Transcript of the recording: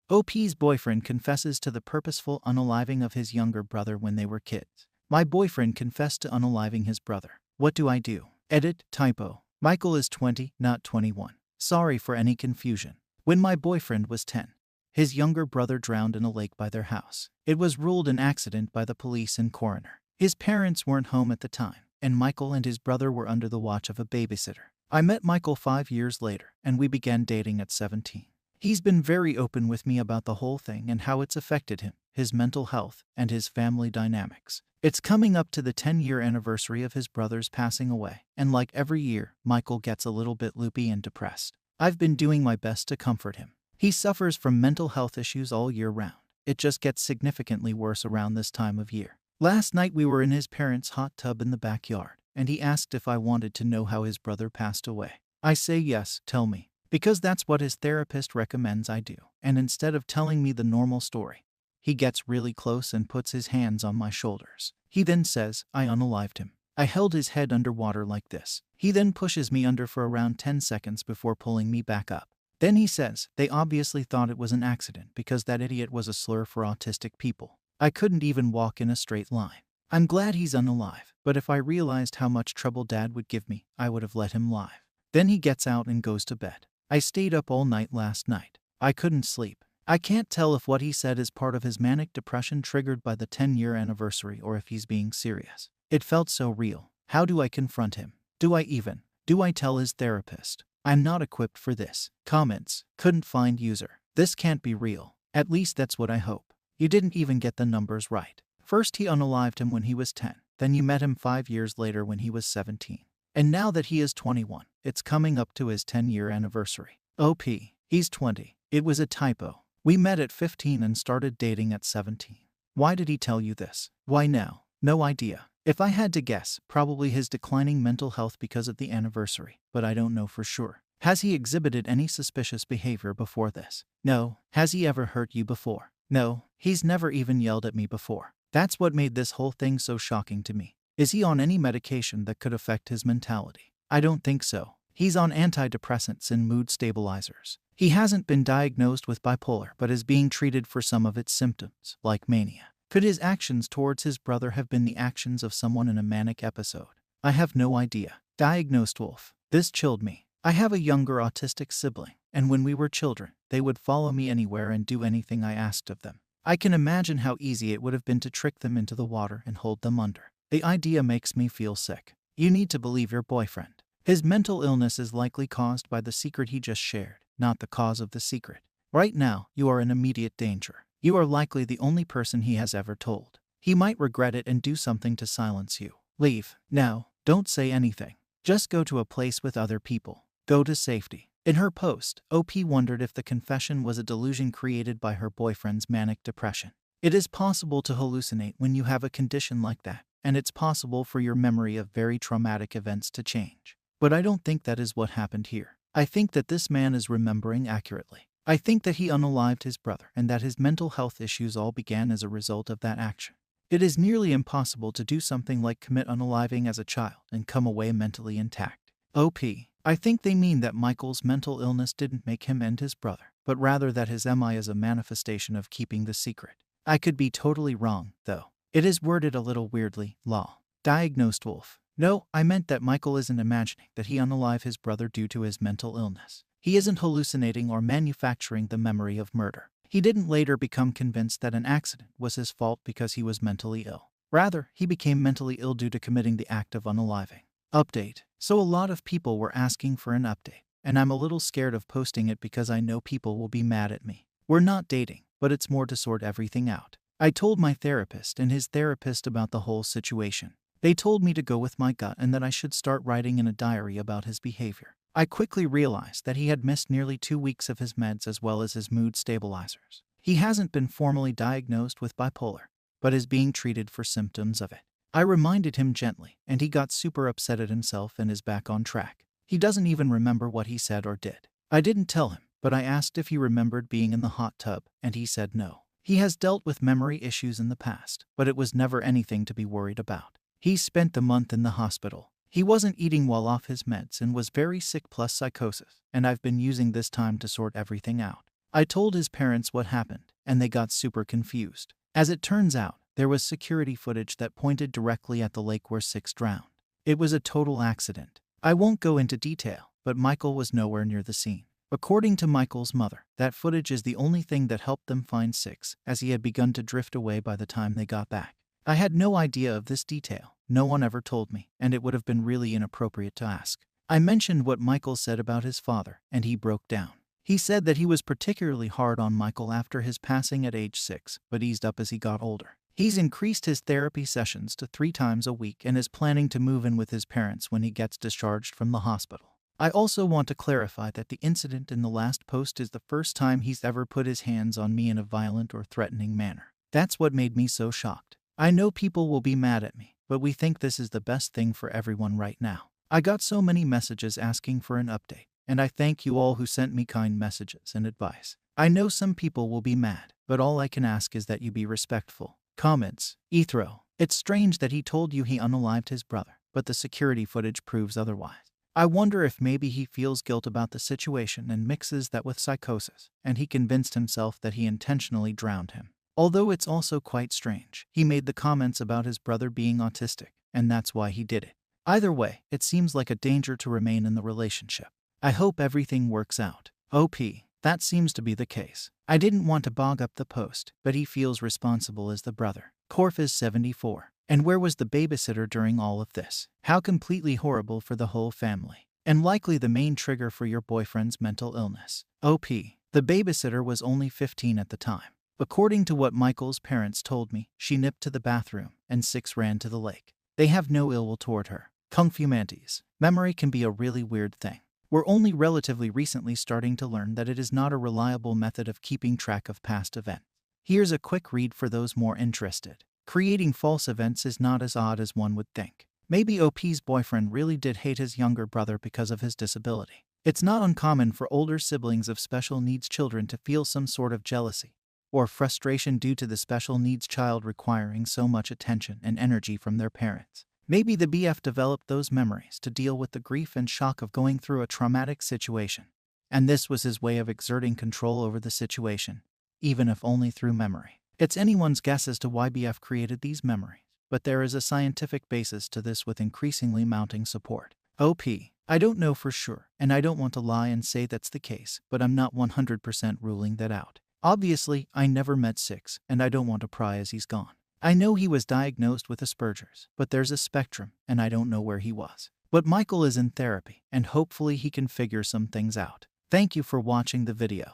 OP's boyfriend confesses to the purposeful unaliving of his younger brother when they were kids. My boyfriend confessed to unaliving his brother. What do I do? Edit, typo. Michael is 20, not 21. Sorry for any confusion. When my boyfriend was 10, his younger brother drowned in a lake by their house. It was ruled an accident by the police and coroner. His parents weren't home at the time, and Michael and his brother were under the watch of a babysitter. I met Michael 5 years later, and we began dating at 17. He's been very open with me about the whole thing and how it's affected him, his mental health, and his family dynamics. It's coming up to the 10-year anniversary of his brother's passing away, and like every year, Michael gets a little bit loopy and depressed. I've been doing my best to comfort him. He suffers from mental health issues all year round. It just gets significantly worse around this time of year. Last night we were in his parents' hot tub in the backyard, and he asked if I wanted to know how his brother passed away. I say yes, tell me. Because that's what his therapist recommends I do. And instead of telling me the normal story, he gets really close and puts his hands on my shoulders. He then says, I unalived him. I held his head underwater like this. He then pushes me under for around 10 seconds before pulling me back up. Then he says, they obviously thought it was an accident because that idiot was a slur for autistic people. I couldn't even walk in a straight line. I'm glad he's unalive, but if I realized how much trouble Dad would give me, I would have let him live. Then he gets out and goes to bed. I stayed up all night last night. I couldn't sleep. I can't tell if what he said is part of his manic depression triggered by the 10-year anniversary or if he's being serious. It felt so real. How do I confront him? Do I tell his therapist? I'm not equipped for this. Comments. Couldn't find user. This can't be real. At least that's what I hope. You didn't even get the numbers right. First he unalived him when he was 10. Then you met him 5 years later when he was 17. And now that he is 21, it's coming up to his 10-year anniversary. OP. He's 20. It was a typo. We met at 15 and started dating at 17. Why did he tell you this? Why now? No idea. If I had to guess, probably his declining mental health because of the anniversary, but I don't know for sure. Has he exhibited any suspicious behavior before this? No. Has he ever hurt you before? No. He's never even yelled at me before. That's what made this whole thing so shocking to me. Is he on any medication that could affect his mentality? I don't think so. He's on antidepressants and mood stabilizers. He hasn't been diagnosed with bipolar but is being treated for some of its symptoms, like mania. Could his actions towards his brother have been the actions of someone in a manic episode? I have no idea. Diagnosed wolf. This chilled me. I have a younger autistic sibling, and when we were children, they would follow me anywhere and do anything I asked of them. I can imagine how easy it would have been to trick them into the water and hold them under. The idea makes me feel sick. You need to believe your boyfriend. His mental illness is likely caused by the secret he just shared, not the cause of the secret. Right now, you are in immediate danger. You are likely the only person he has ever told. He might regret it and do something to silence you. Leave. Now. Don't say anything. Just go to a place with other people. Go to safety. In her post, OP wondered if the confession was a delusion created by her boyfriend's manic depression. It is possible to hallucinate when you have a condition like that, and it's possible for your memory of very traumatic events to change. But I don't think that is what happened here. I think that this man is remembering accurately. I think that he unalived his brother and that his mental health issues all began as a result of that action. It is nearly impossible to do something like commit unaliving as a child and come away mentally intact. OP. I think they mean that Michael's mental illness didn't make him end his brother, but rather that his MI is a manifestation of keeping the secret. I could be totally wrong, though. It is worded a little weirdly. Law. Diagnosed wolf. No, I meant that Michael isn't imagining that he unalived his brother due to his mental illness. He isn't hallucinating or manufacturing the memory of murder. He didn't later become convinced that an accident was his fault because he was mentally ill. Rather, he became mentally ill due to committing the act of unaliving. Update. So a lot of people were asking for an update, and I'm a little scared of posting it because I know people will be mad at me. We're not dating, but it's more to sort everything out. I told my therapist and his therapist about the whole situation. They told me to go with my gut and that I should start writing in a diary about his behavior. I quickly realized that he had missed nearly 2 weeks of his meds as well as his mood stabilizers. He hasn't been formally diagnosed with bipolar, but is being treated for symptoms of it. I reminded him gently, and he got super upset at himself and is back on track. He doesn't even remember what he said or did. I didn't tell him, but I asked if he remembered being in the hot tub, and he said no. He has dealt with memory issues in the past, but it was never anything to be worried about. He spent the month in the hospital. He wasn't eating while off his meds and was very sick plus psychosis, and I've been using this time to sort everything out. I told his parents what happened, and they got super confused. As it turns out, there was security footage that pointed directly at the lake where 6 drowned. It was a total accident. I won't go into detail, but Michael was nowhere near the scene. According to Michael's mother, that footage is the only thing that helped them find 6, as he had begun to drift away by the time they got back. I had no idea of this detail. No one ever told me, and it would have been really inappropriate to ask. I mentioned what Michael said about his father, and he broke down. He said that he was particularly hard on Michael after his passing at age 6, but eased up as he got older. He's increased his therapy sessions to 3 times a week and is planning to move in with his parents when he gets discharged from the hospital. I also want to clarify that the incident in the last post is the first time he's ever put his hands on me in a violent or threatening manner. That's what made me so shocked. I know people will be mad at me, but we think this is the best thing for everyone right now. I got so many messages asking for an update, and I thank you all who sent me kind messages and advice. I know some people will be mad, but all I can ask is that you be respectful. Comments. Ethro. It's strange that he told you he unalived his brother, but the security footage proves otherwise. I wonder if maybe he feels guilt about the situation and mixes that with psychosis, and he convinced himself that he intentionally drowned him. Although it's also quite strange, he made the comments about his brother being autistic, and that's why he did it. Either way, it seems like a danger to remain in the relationship. I hope everything works out. OP. That seems to be the case. I didn't want to bog up the post, but he feels responsible as the brother. Corf is 74. And where was the babysitter during all of this? How completely horrible for the whole family. And likely the main trigger for your boyfriend's mental illness. OP. The babysitter was only 15 at the time. According to what Michael's parents told me, she nipped to the bathroom, and 6 ran to the lake. They have no ill will toward her. Kung Fu Mantis. Memory can be a really weird thing. We're only relatively recently starting to learn that it is not a reliable method of keeping track of past events. Here's a quick read for those more interested. Creating false events is not as odd as one would think. Maybe OP's boyfriend really did hate his younger brother because of his disability. It's not uncommon for older siblings of special needs children to feel some sort of jealousy or frustration due to the special needs child requiring so much attention and energy from their parents. Maybe the BF developed those memories to deal with the grief and shock of going through a traumatic situation, and this was his way of exerting control over the situation, even if only through memory. It's anyone's guess as to why BF created these memories, but there is a scientific basis to this with increasingly mounting support. OP. I don't know for sure, and I don't want to lie and say that's the case, but I'm not 100% ruling that out. Obviously, I never met 6, and I don't want to pry as he's gone. I know he was diagnosed with Asperger's, but there's a spectrum, and I don't know where he was. But Michael is in therapy, and hopefully he can figure some things out. Thank you for watching the video.